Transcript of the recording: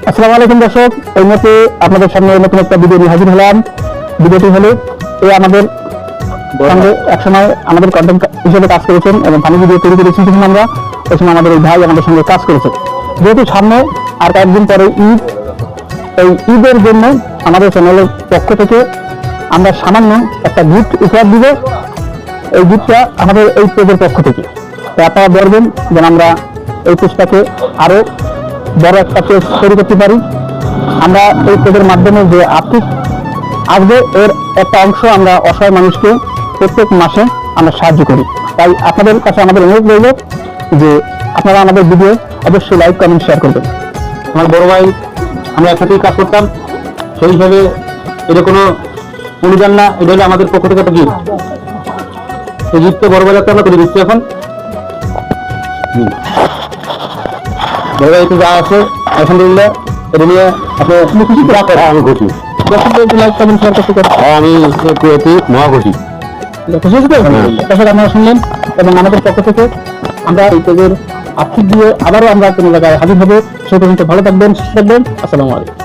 আসসালামু আলাইকুম দর্শক, এই মুহূর্তে আপনাদের সামনে নতুন একটা ভিডিও নিয়ে হাজির হলাম। ভিডিওটি হলো এই আমাদের সঙ্গে একসময় আমাদের কন্টেন্ট হিসেবে কাজ করেছেন এবং ফানি ভিডিও তৈরি করে শিখেছেন আমরা। ওই সময় আমাদের এই ভাই আমাদের সঙ্গে কাজ করেছে। যেহেতু সামনে আর কয়েকদিন পরে ঈদ, এই ঈদের জন্য আমাদের চ্যানেলের পক্ষ থেকে আমরা সামান্য একটা গিফট উপহার দিব। এই গিফটটা আমাদের এই পেজের পক্ষ থেকে। তো আপনারা বলবেন যেন আমরা এই পেজটাকে আরো বড় একটা পেজ তৈরি করতে পারি। আমরা এই পেজের মাধ্যমে যে আর্থিক আসবে এর একটা অংশ আমরা অসহায় মানুষকে প্রত্যেক মাসে আমরা সাহায্য করি। তাই আপনাদের কাছে আমাদের অনুরোধ রইল যে আপনারা আমাদের ভিডিও অবশ্যই লাইক, কমেন্ট, শেয়ার করবেন। আমার বড় ভাই, আমরা একসাথেই কাজ করতাম, সেই হিসাবে এটা কোনো অনুদান না, এটা হলো আমাদের পক্ষ থেকে একটা গিফট। এই গিফটটা বড় ভাই আমরা করে দিচ্ছি এখন। বড় ভাই একটু যা আছে আলহামদুলিল্লাহ, এটা নিয়ে আপনি খুশি? আমি খুশি। লাইক, কমেন্ট, শেয়ার করতে পারেন। আমি কুয়েতি মহা খুশি। আপনারা শুনলেন এবং আমাদের পক্ষ থেকে আমরা এই পেজের আর্থিক দিয়ে আবারও আমরা কোনো জায়গায় হাজির হবো। সেই পর্যন্ত ভালো থাকবেন, সুস্থ থাকবেন। আসসালামু আলাইকুম।